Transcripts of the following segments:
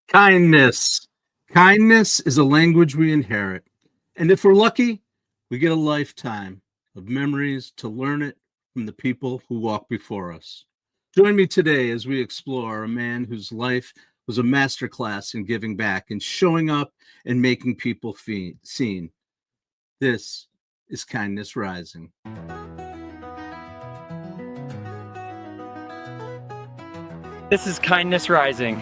Kindness. Kindness is a language we inherit. And if we're lucky, we get a lifetime of memories to learn it from the people who walk before us. Join me today as we explore a man whose life was a masterclass in giving back and showing up and making people seen. This is Kindness Rising. This is Kindness Rising.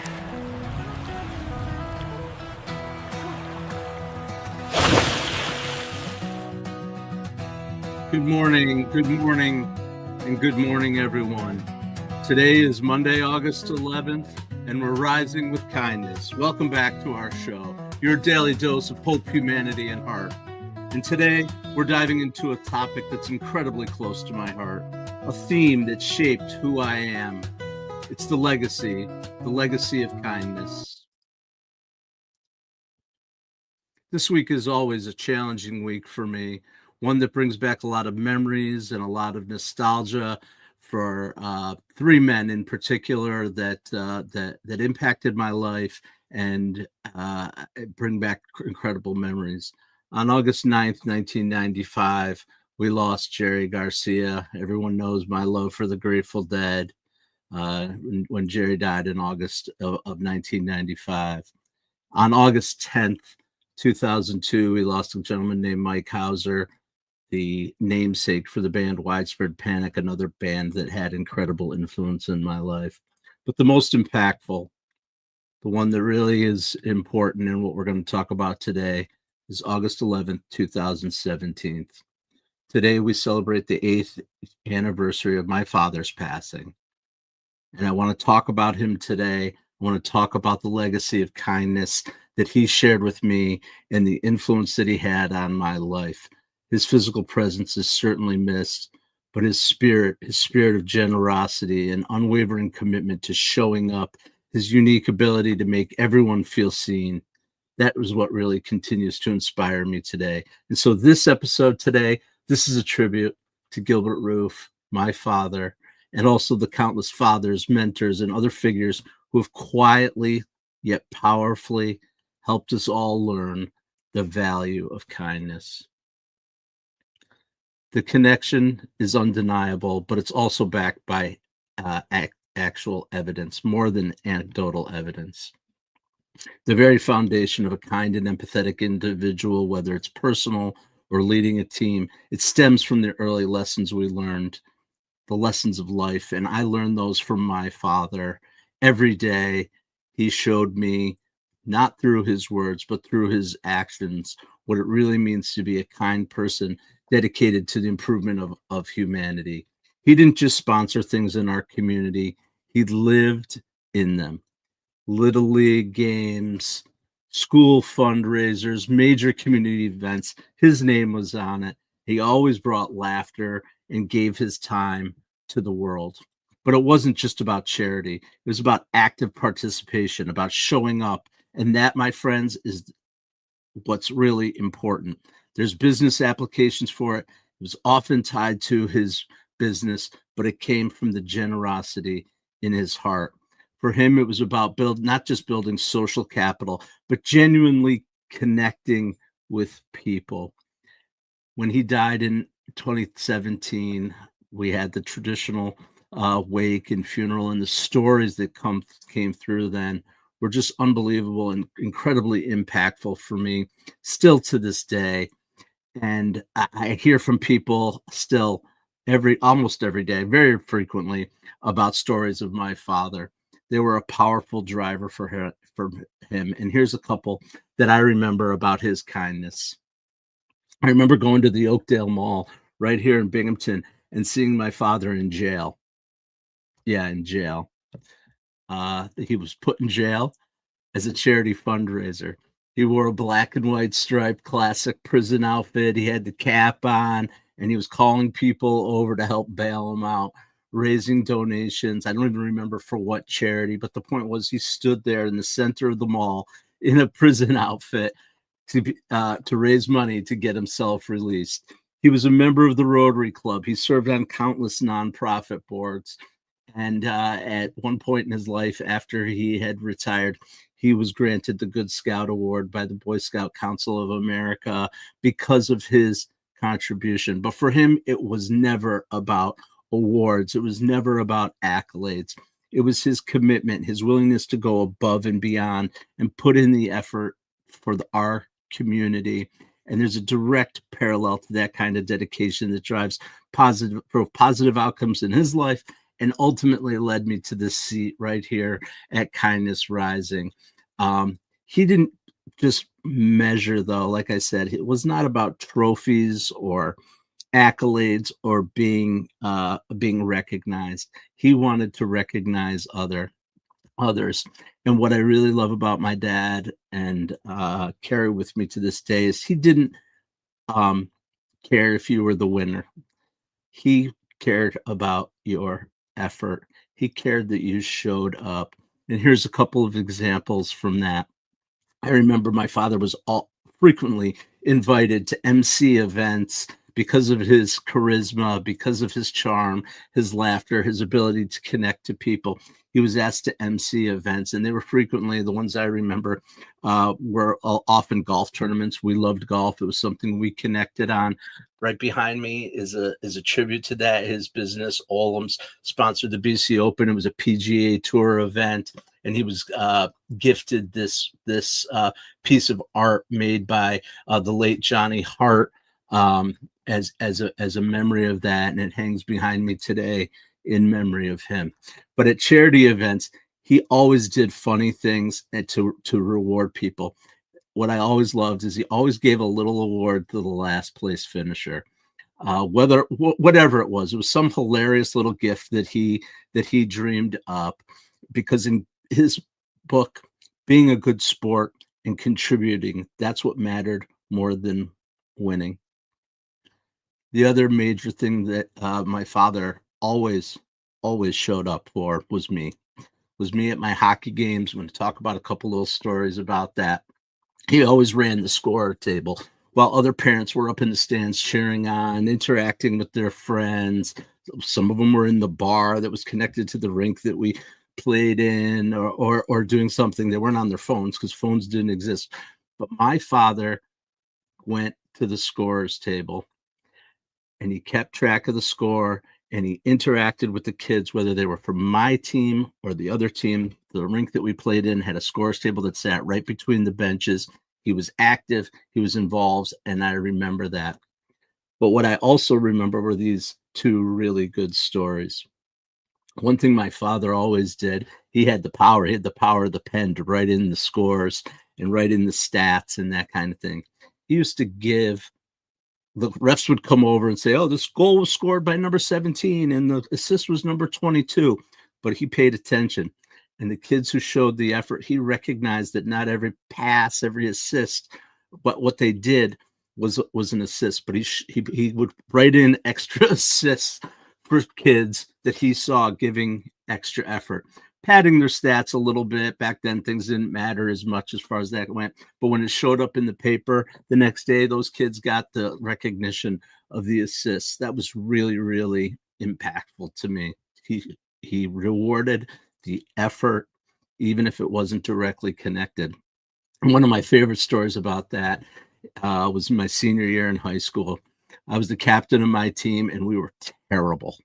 Good morning, and good morning, everyone. Today is Monday, August 11th, and we're rising with kindness. Welcome back to our show, your daily dose of hope, humanity, and heart. And today, we're diving into a topic that's incredibly close to my heart, a theme that shaped who I am. It's the legacy of kindness. This week is always a challenging week for me, one that brings back a lot of memories and a lot of nostalgia for three men in particular that impacted my life and bring back incredible memories. On August 9th, 1995, we lost Jerry Garcia. Everyone knows my love for the Grateful Dead. When Jerry died in August of 1995. On August 10th, 2002, we lost a gentleman named Mike Hauser, the namesake for the band Widespread Panic, another band that had incredible influence in my life. But the most impactful, the one that really is important and what we're going to talk about today, is August 11th, 2017. Today, we celebrate the 8th anniversary of my father's passing. And I want to talk about him today. I want to talk about the legacy of kindness that he shared with me and the influence that he had on my life. His physical presence is certainly missed, but his spirit of generosity and unwavering commitment to showing up, his unique ability to make everyone feel seen, that was what really continues to inspire me today. And so this episode today, this is a tribute to Gilbert Roof, my father, and also the countless fathers, mentors, and other figures who have quietly yet powerfully helped us all learn the value of kindness. The connection is undeniable, but it's also backed by actual evidence, more than anecdotal evidence. The very foundation of a kind and empathetic individual, whether it's personal or leading a team, it stems from the early lessons we learned, the lessons of life. And I learned those from my father. Every day, he showed me, not through his words, but through his actions, what it really means to be a kind person dedicated to the improvement of humanity. He didn't just sponsor things in our community, he lived in them. Little League games, school fundraisers, major community events. His name was on it. He always brought laughter and gave his time to the world. But it wasn't just about charity. It was about active participation, about showing up. And that, my friends, is what's really important. There's business applications for it. It was often tied to his business, but it came from the generosity in his heart. For him, it was about not just building social capital, but genuinely connecting with people. When he died in 2017, we had the traditional wake and funeral, and the stories that came through then were just unbelievable and incredibly impactful for me still to this day. And I hear from people still almost every day, very frequently, about stories of my father. They were a powerful driver for him. And here's a couple that I remember about his kindness. I remember going to the Oakdale Mall right here in Binghamton and seeing my father in jail. Yeah, in jail. He was put in jail as a charity fundraiser. He wore a black and white striped classic prison outfit. He had the cap on, and he was calling people over to help bail him out, raising donations. I don't even remember for what charity, but the point was he stood there in the center of the mall in a prison outfit to raise money to get himself released. He was a member of the Rotary Club. He served on countless nonprofit boards. And at one point in his life, after he had retired, he was granted the Good Scout Award by the Boy Scout Council of America because of his contribution. But for him, it was never about awards. It was never about accolades. It was his commitment, his willingness to go above and beyond and put in the effort for our community. And there's a direct parallel to that kind of dedication that drives positive outcomes in his life, and ultimately led me to this seat right here at Kindness Rising. He didn't just measure, though. Like I said, it was not about trophies or accolades or being recognized. He wanted to recognize others. And what I really love about my dad and carry with me to this day is he didn't care if you were the winner. He cared about your effort. He cared that you showed up. And here's a couple of examples from that. I remember my father was frequently invited to MC events because of his charisma, because of his charm, his laughter, his ability to connect to people. He was asked to MC events, and they were frequently, the ones I remember, were often golf tournaments. We loved golf. It was something we connected on. Right behind me is a tribute to that. His business, Olam's, sponsored the BC Open. It was a PGA Tour event, and he was gifted this piece of art made by the late Johnny Hart as a memory of that, and it hangs behind me today in memory of him. But at charity events, he always did funny things and to reward people. What I always loved is he always gave a little award to the last place finisher. Whatever it was some hilarious little gift that he dreamed up, because in his book, being a good sport and contributing, that's what mattered more than winning. The other major thing that my father always showed up for was me at my hockey games. I'm going to talk about a couple little stories about that. He always ran the score table while other parents were up in the stands cheering on, interacting with their friends. Some of them were in the bar that was connected to the rink that we played in, or doing something. They weren't on their phones because phones didn't exist. But my father went to the scorer's table and he kept track of the score, and he interacted with the kids, whether they were from my team or the other team. The rink that we played in had a scorer's table that sat right between the benches. He was active, he was involved, and I remember that. But what I also remember were these two really good stories. One thing my father always did, he had the power of the pen to write in the scores and write in the stats and that kind of thing. He used to give, the refs would come over and say, oh, this goal was scored by number 17 and the assist was number 22. But he paid attention. And the kids who showed the effort, he recognized that not every pass, every assist, but what they did was an assist. But he would write in extra assists for kids that he saw giving extra effort, padding their stats a little bit. Back then, things didn't matter as much as far as that went. But when it showed up in the paper the next day, those kids got the recognition of the assists. That was really, really impactful to me. He rewarded the effort, even if it wasn't directly connected. And one of my favorite stories about that was my senior year in high school. I was the captain of my team, and we were terrible.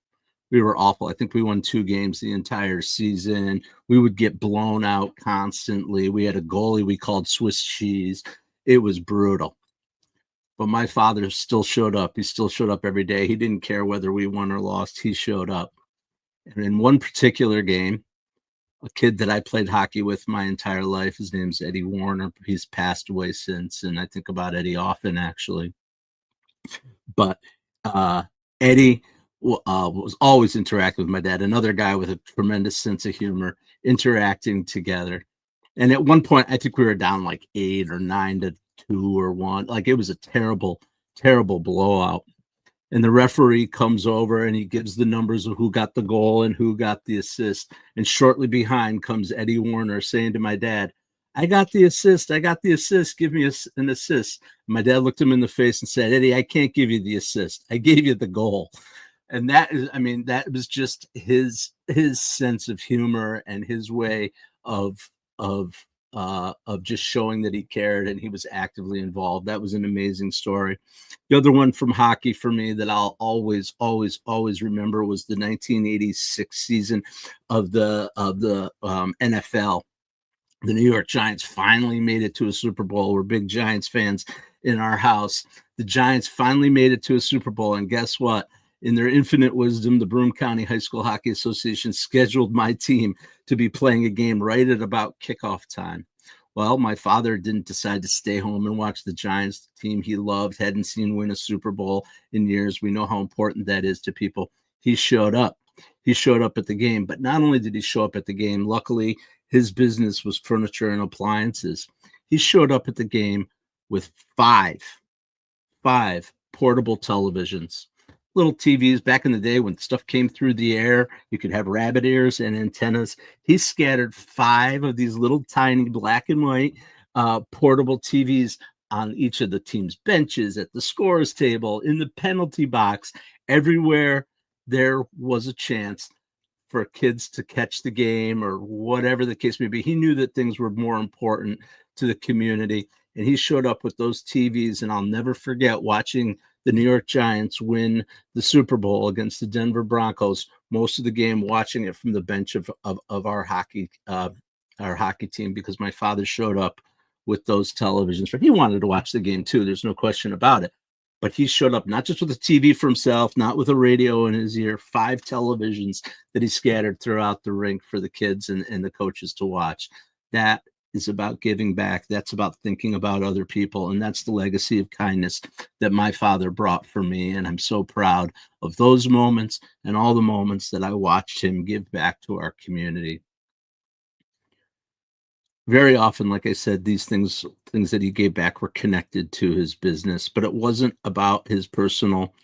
We were awful. I think we won 2 games the entire season. We would get blown out constantly. We had a goalie we called Swiss cheese. It was brutal. But my father still showed up. He still showed up every day. He didn't care whether we won or lost. He showed up. And in one particular game, a kid that I played hockey with my entire life, his name's Eddie Warner. He's passed away since, and I think about Eddie often, actually. But Eddie was always interacting with my dad, another guy with a tremendous sense of humor, interacting together. And at one point, I think we were down like 8 or 9-2 or 1. Like, it was a terrible, terrible blowout. And the referee comes over and he gives the numbers of who got the goal and who got the assist. And shortly behind comes Eddie Warner saying to my dad, I got the assist. I got the assist. Give me an assist. My dad looked him in the face and said, Eddie, I can't give you the assist. I gave you the goal. And that was just his sense of humor and his way of of just showing that he cared and he was actively involved. That was an amazing story. The other one from hockey for me that I'll always remember was the 1986 season of the NFL. The New York Giants finally made it to a Super Bowl. We're big Giants fans in our house. The Giants finally made it to a Super Bowl, and guess what? In their infinite wisdom, the Broome County High School Hockey Association scheduled my team to be playing a game right at about kickoff time. Well, my father didn't decide to stay home and watch the Giants, the team he loved, hadn't seen win a Super Bowl in years. We know how important that is to people. He showed up. He showed up at the game, but not only did he show up at the game, luckily his business was furniture and appliances. He showed up at the game with five portable televisions. Little TVs. Back in the day when stuff came through the air, you could have rabbit ears and antennas. He scattered 5 of these little tiny black and white portable TVs on each of the team's benches, at the scores table, in the penalty box, everywhere there was a chance for kids to catch the game or whatever the case may be. He knew that things were more important to the community, and he showed up with those TVs. And I'll never forget watching the New York Giants win the Super Bowl against the Denver Broncos, most of the game watching it from the bench of our hockey team, because my father showed up with those televisions. He wanted to watch the game too, there's no question about it. But he showed up not just with a TV for himself, not with a radio in his ear, 5 televisions that he scattered throughout the rink for the kids and the coaches to watch. That is about giving back. That's about thinking about other people. And that's the legacy of kindness that my father brought for me. And I'm so proud of those moments and all the moments that I watched him give back to our community. Very often, like I said, these things that he gave back were connected to his business, but it wasn't about his personal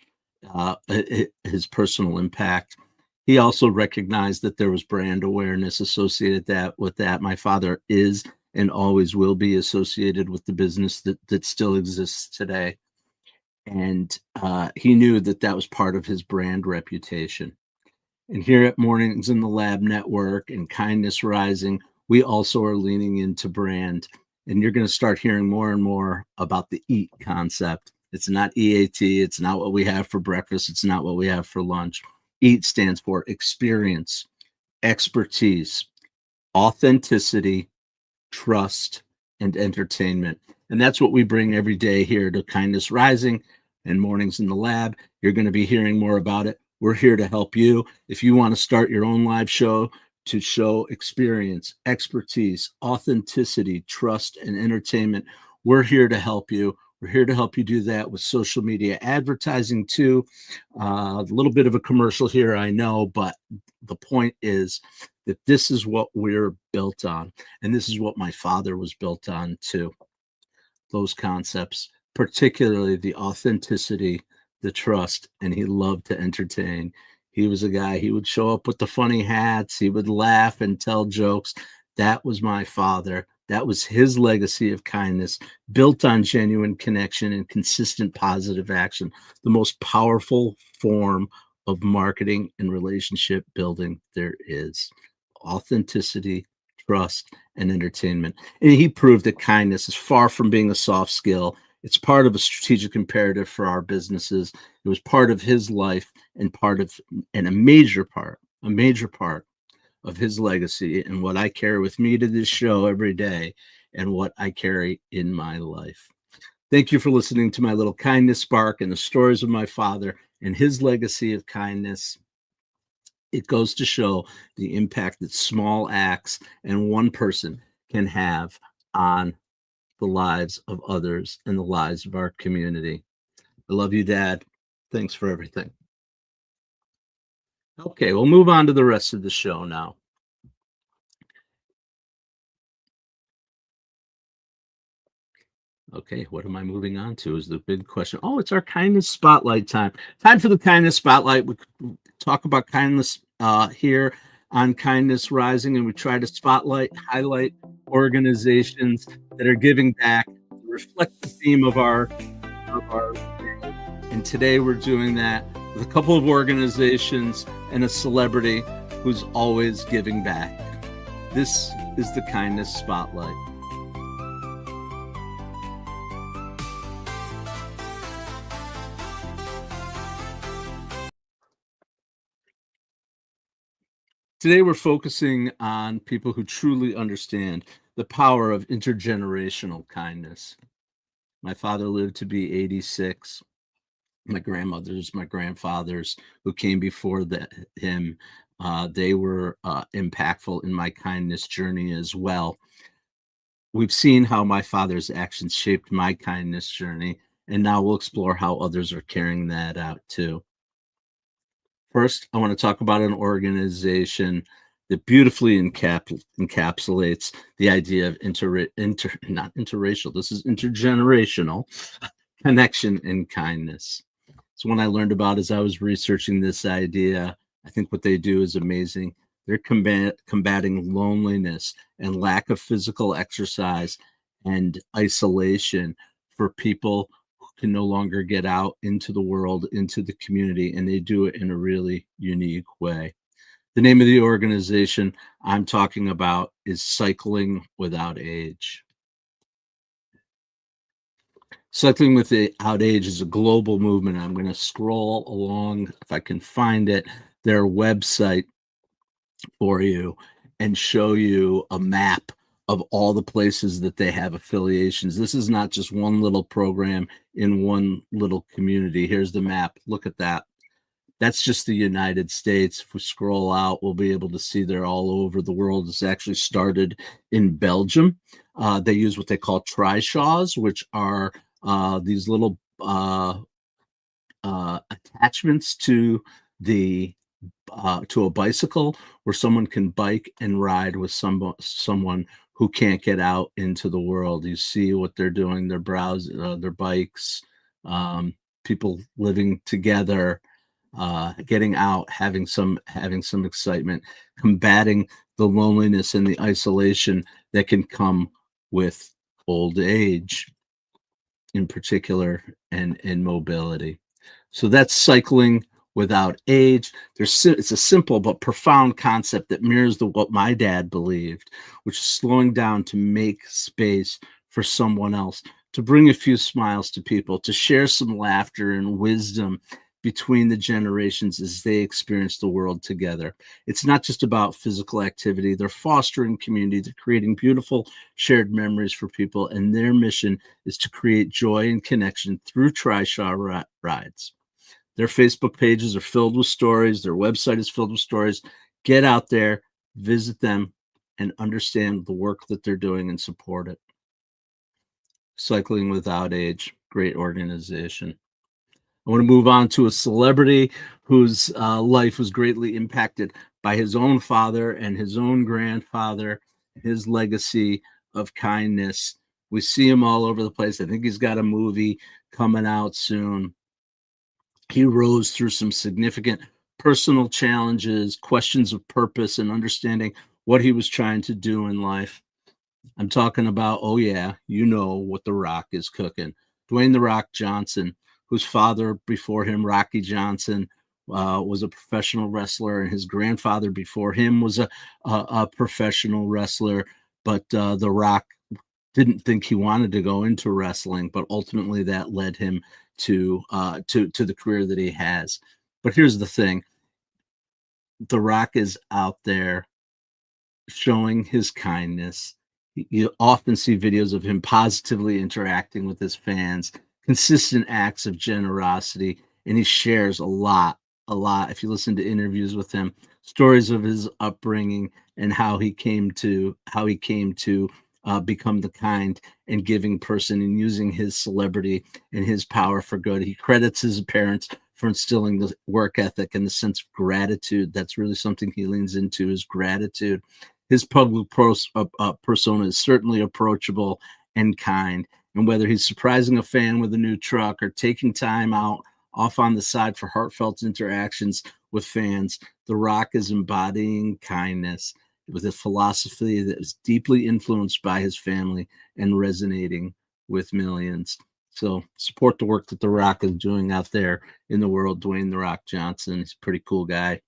impact. He also recognized that there was brand awareness associated with that. My father is and always will be associated with the business that still exists today. And he knew that was part of his brand reputation. And here at Mornings in the Lab Network and Kindness Rising, we also are leaning into brand. And you're going to start hearing more and more about the EAT concept. It's not EAT. It's not what we have for breakfast. It's not what we have for lunch. EAT stands for experience, expertise, authenticity, trust, and entertainment. And that's what we bring every day here to Kindness Rising and Mornings in the Lab. You're going to be hearing more about it. We're here to help you. If you want to start your own live show to show experience, expertise, authenticity, trust, and entertainment, we're here to help you. We're here to help you do that with social media advertising too. A little bit of a commercial here, I know, but the point is that this is what we're built on. And this is what my father was built on too. Those concepts, particularly the authenticity, the trust, and he loved to entertain. He was a guy, he would show up with the funny hats. He would laugh and tell jokes. That was my father. That was his legacy of kindness, built on genuine connection and consistent positive action, the most powerful form of marketing and relationship building there is. Authenticity, trust, and entertainment. And he proved that kindness is far from being a soft skill. It's part of a strategic imperative for our businesses. It was part of his life and a major part of his legacy and what I carry with me to this show every day and what I carry in my life. Thank you for listening to my little kindness spark and the stories of my father and his legacy of kindness. It goes to show the impact that small acts and one person can have on the lives of others and the lives of our community. I love you, Dad. Thanks for everything. Okay, we'll move on to the rest of the show now. Okay, what am I moving on to is the big question. Oh, it's our kindness spotlight time. Time for the kindness spotlight. We talk about kindness here on Kindness Rising, and we try to highlight organizations that are giving back, reflect the theme of our day. And today we're doing that with a couple of organizations and a celebrity who's always giving back. This is the Kindness Spotlight. Today, we're focusing on people who truly understand the power of intergenerational kindness. My father lived to be 86. My grandmothers, my grandfathers who came before him, they were impactful in my kindness journey as well. We've seen how my father's actions shaped my kindness journey, and now we'll explore how others are carrying that out too. First, I want to talk about an organization that beautifully encapsulates the idea of not interracial, this is intergenerational connection and kindness. So when I learned about as I was researching this idea, I think what they do is amazing. They're combating loneliness and lack of physical exercise and isolation for people who can no longer get out into the world, into the community, and they do it in a really unique way. The name of the organization I'm talking about is Cycling Without Age. Cycling Without Age is a global movement. I'm going to scroll along, if I can find it, their website for you and show you a map of all the places that they have affiliations. This is not just one little program in one little community. Here's the map. Look at that. That's just the United States. If we scroll out, we'll be able to see they're all over the world. It's actually started in Belgium. They use what they call trishaws, which are these little attachments to the to a bicycle where someone can bike and ride with someone who can't get out into the world. You see what they're doing. They're browsing their bikes, people living together, getting out, having some excitement, combating the loneliness and the isolation that can come with old age in particular, and mobility. So that's Cycling Without Age. It's a simple but profound concept that mirrors what my dad believed, which is slowing down to make space for someone else, to bring a few smiles to people, to share some laughter and wisdom between the generations as they experience the world together. It's not just about physical activity. They're fostering community. They're creating beautiful shared memories for people. And their mission is to create joy and connection through trishaw rides. Their Facebook pages are filled with stories. Their website is filled with stories. Get out there, visit them, and understand the work that they're doing and support it. Cycling Without Age, great organization. I want to move on to a celebrity whose life was greatly impacted by his own father and his own grandfather, his legacy of kindness. We see him all over the place. I think he's got a movie coming out soon. He rose through some significant personal challenges, questions of purpose, and understanding what he was trying to do in life. I'm talking about, oh yeah, you know what The Rock is cooking. Dwayne The Rock Johnson, whose father before him, Rocky Johnson, was a professional wrestler, and his grandfather before him was a professional wrestler. But The Rock didn't think he wanted to go into wrestling, but ultimately that led him to the career that he has. But here's the thing: The Rock is out there showing his kindness. You often see videos of him positively interacting with his fans, consistent acts of generosity, and he shares a lot. If you listen to interviews with him, stories of his upbringing and how he came to become the kind and giving person, and using his celebrity and his power for good. He credits his parents for instilling the work ethic and the sense of gratitude. That's really something he leans into, is gratitude. His public persona is certainly approachable and kind. And whether he's surprising a fan with a new truck or taking time out off on the side for heartfelt interactions with fans, The Rock is embodying kindness with a philosophy that is deeply influenced by his family and resonating with millions. So support the work that The Rock is doing out there in the world. Dwayne The Rock Johnson, he's a pretty cool guy.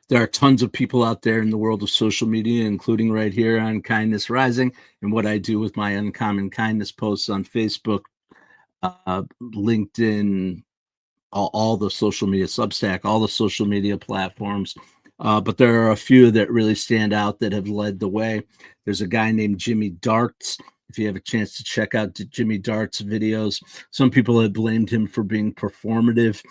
There are tons of people out there in the world of social media, including right here on Kindness Rising, and what I do with my Uncommon Kindness posts on Facebook, LinkedIn, all the social media, Substack, all the social media platforms. but there are a few that really stand out that have led the way. There's a guy named Jimmy Darts. If you have a chance to check out Jimmy Darts videos, some people have blamed him for being performative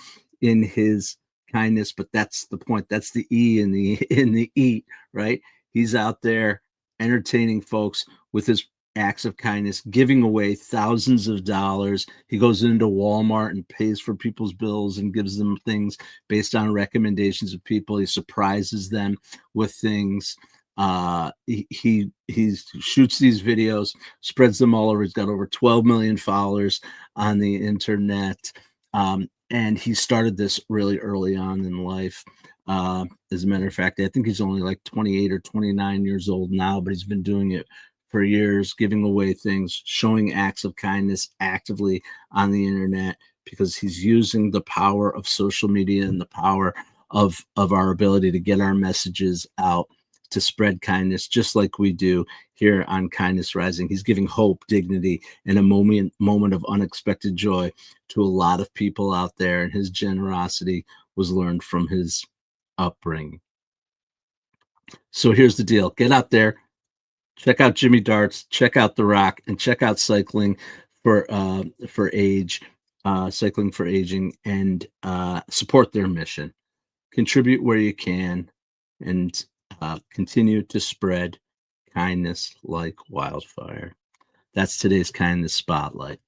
in his kindness, but that's the point. That's the E in the eat, right? He's out there entertaining folks with his acts of kindness, giving away thousands of dollars. He goes into Walmart and pays for people's bills and gives them things based on recommendations of people. He surprises them with things. He shoots these videos, spreads them all over. He's got over 12 million followers on the internet. And he started this really early on in life. As a matter of fact, I think he's only like 28 or 29 years old now, but he's been doing it for years, giving away things, showing acts of kindness actively on the internet, because he's using the power of social media and the power of our ability to get our messages out, to spread kindness, just like we do here on Kindness Rising. He's giving hope, dignity, and a moment of unexpected joy to a lot of people out there, and his generosity was learned from his upbringing. So here's the deal. Get out there, check out Jimmy Darts, check out The Rock, and check out Cycling for Age, Cycling for Aging, and support their mission. Contribute where you can, and continue to spread kindness like wildfire. That's today's Kindness Spotlight.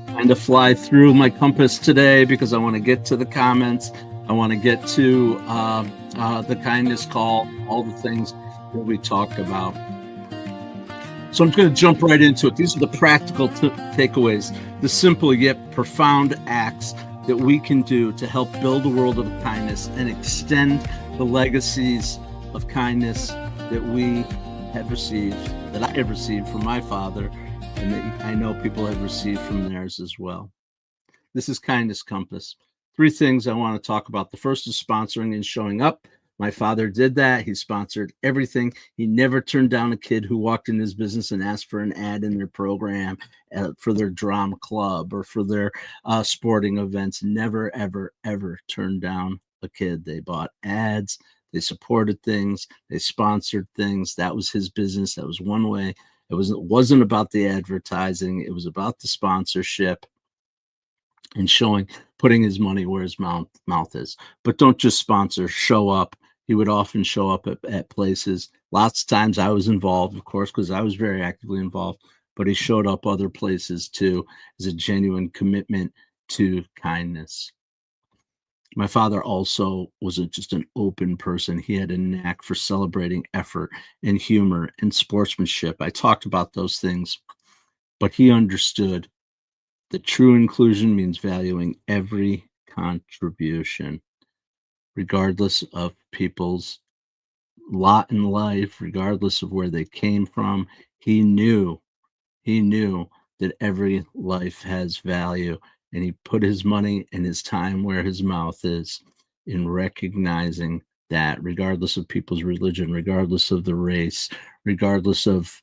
Kind of fly through my compass today because I want to get to the comments. I want to get to the kindness call, all the things that we talked about. So I'm going to jump right into it. These are the practical takeaways, the simple yet profound acts that we can do to help build a world of kindness and extend the legacies of kindness that we have received, that I have received from my father, and that I know people have received from theirs as well. This is Kindness Compass. 3 things I want to talk about. The first is sponsoring and showing up. My father did that. He sponsored everything. He never turned down a kid who walked in his business and asked for an ad in their program, for their drama club or for their sporting events. Never, ever, ever turned down a kid. They bought ads. They supported things. They sponsored things. That was his business. That was one way. It wasn't about the advertising. It was about the sponsorship and putting his money where his mouth is. But don't just sponsor, show up. He would often show up at places. Lots of times I was involved, of course, because I was very actively involved, but he showed up other places too, as a genuine commitment to kindness. My father also was just an open person. He had a knack for celebrating effort and humor and sportsmanship. I talked about those things, but he understood that true inclusion means valuing every contribution, regardless of people's lot in life, regardless of where they came from. He knew that every life has value, and he put his money and his time where his mouth is, in recognizing that regardless of people's religion, regardless of the race, regardless of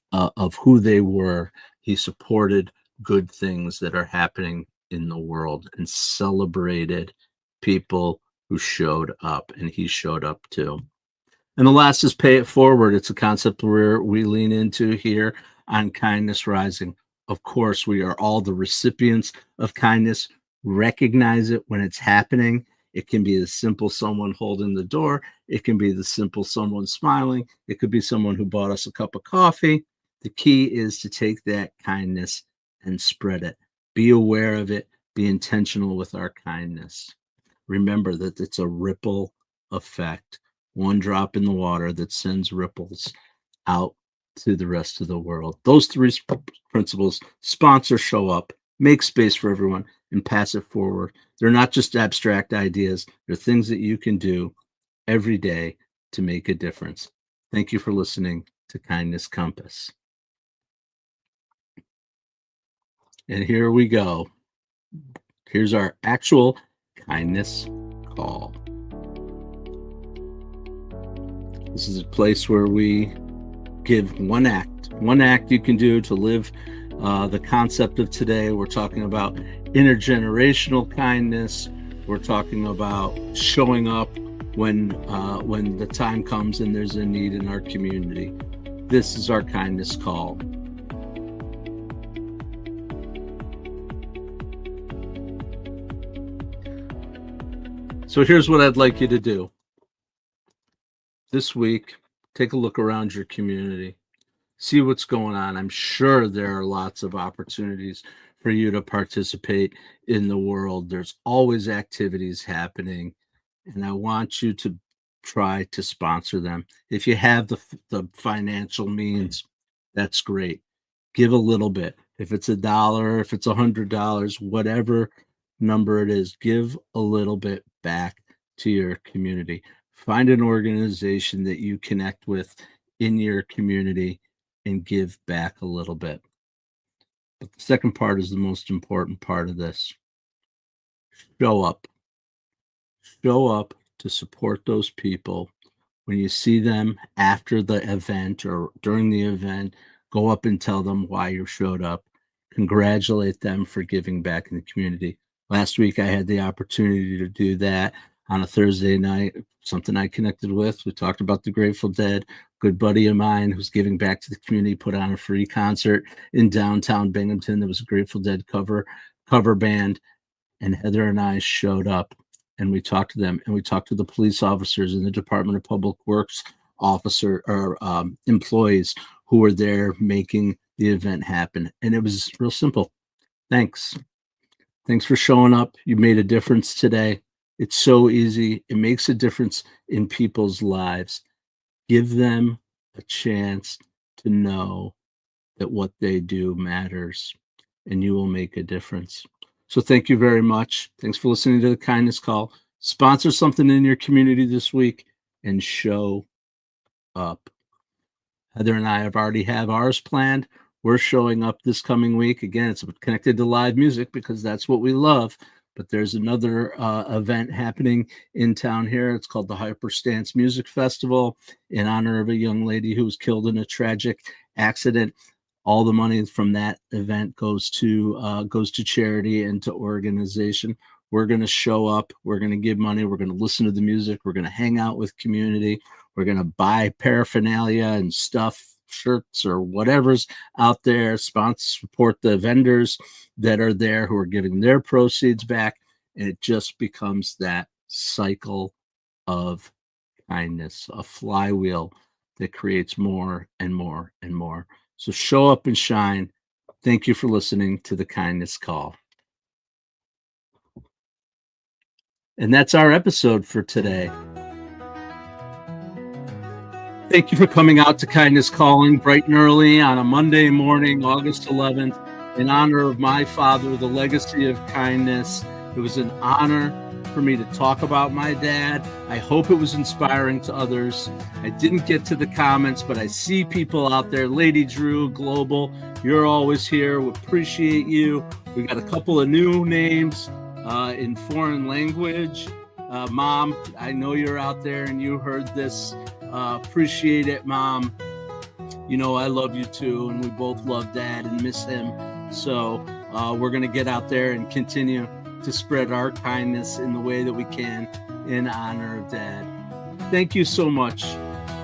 who they were, he supported good things that are happening in the world and celebrated people who showed up, and he showed up too. And the last is pay it forward. It's a concept where we lean into here on Kindness Rising. Of course, we are all the recipients of kindness. Recognize it when it's happening. It can be as simple someone holding the door. It can be the simple someone smiling. It could be someone who bought us a cup of coffee. The key is to take that kindness and spread it. Be aware of it. Be intentional with our kindness. Remember that it's a ripple effect. One drop in the water that sends ripples out to the rest of the world. Those 3 principles: sponsor, show up, make space for everyone, and pass it forward. They're not just abstract ideas. They're things that you can do every day to make a difference. Thank you for listening to Kindness Compass. And here we go. Here's our actual kindness call. This is a place where we give one act you can do to live the concept of today. We're talking about intergenerational kindness. We're talking about showing up when the time comes and there's a need in our community. This is our kindness call. So here's what I'd like you to do. This week, take a look around your community. See what's going on. I'm sure there are lots of opportunities for you to participate in the world. There's always activities happening, and I want you to try to sponsor them. If you have the financial means, that's great. Give a little bit. If it's $1, if it's $100, whatever number it is, give a little bit back to your community. Find an organization that you connect with in your community and give back a little bit. But the second part is the most important part of this. Show up. Show up to support those people. When you see them after the event or during the event, go up and tell them why you showed up. Congratulate them for giving back in the community. Last week, I had the opportunity to do that on a Thursday night, something I connected with. We talked about the Grateful Dead. Good buddy of mine who's giving back to the community put on a free concert in downtown Binghamton. There was a Grateful Dead cover band, and Heather and I showed up, and we talked to them, and we talked to the police officers and the Department of Public Works employees who were there making the event happen. And it was real simple. Thanks for showing up. You made a difference today. It's so easy. It makes a difference in people's lives. Give them a chance to know that what they do matters, and you will make a difference. So thank you very much. Thanks for listening to the Kindness Call. Sponsor something in your community this week and show up. Heather and I have already have ours planned. We're showing up this coming week. Again, it's connected to live music because that's what we love. But there's another event happening in town here. It's called the Hyper Stance Music Festival in honor of a young lady who was killed in a tragic accident. All the money from that event goes to charity and to organization. We're going to show up. We're going to give money. We're going to listen to the music. We're going to hang out with community. We're going to buy paraphernalia and stuff, shirts or whatever's out there. Support the vendors that are there who are giving their proceeds back. And it just becomes that cycle of kindness, a flywheel that creates more and more and more. So show up and shine. Thank you for listening to the Kindness Call. And that's our episode for today. Thank you for coming out to Kindness Calling bright and early on a Monday morning, August 11th, in honor of my father, the legacy of kindness. It was an honor for me to talk about my dad. I hope it was inspiring to others. I didn't get to the comments, but I see people out there. Lady Drew, Global, you're always here. We appreciate you. We got a couple of new names in foreign language. Mom, I know you're out there and you heard this. Appreciate it, Mom. You know I love you too, and we both love Dad and miss him. So we're going to get out there and continue to spread our kindness in the way that we can in honor of Dad. Thank you so much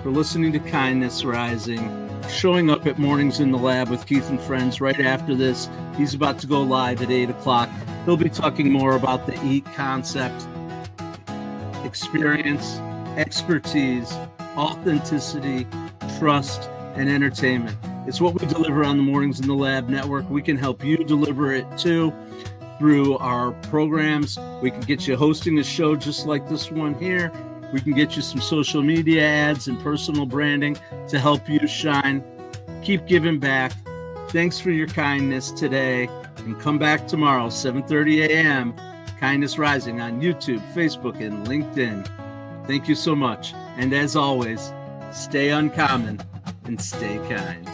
for listening to Kindness Rising, showing up at Mornings in the Lab with Keith and Friends right after this. He's about to go live at 8 o'clock. He'll be talking more about the EAT concept, experience, expertise, authenticity, trust, and entertainment. It's what we deliver on the Mornings in the Lab network. We can help you deliver it too through our programs. We can get you hosting a show just like this one here. We can get you some social media ads and personal branding to help you shine. Keep giving back. Thanks for your kindness today, and come back tomorrow, 7:30 a.m. Kindness Rising on YouTube, Facebook, and LinkedIn. Thank you so much. And as always, stay uncommon and stay kind.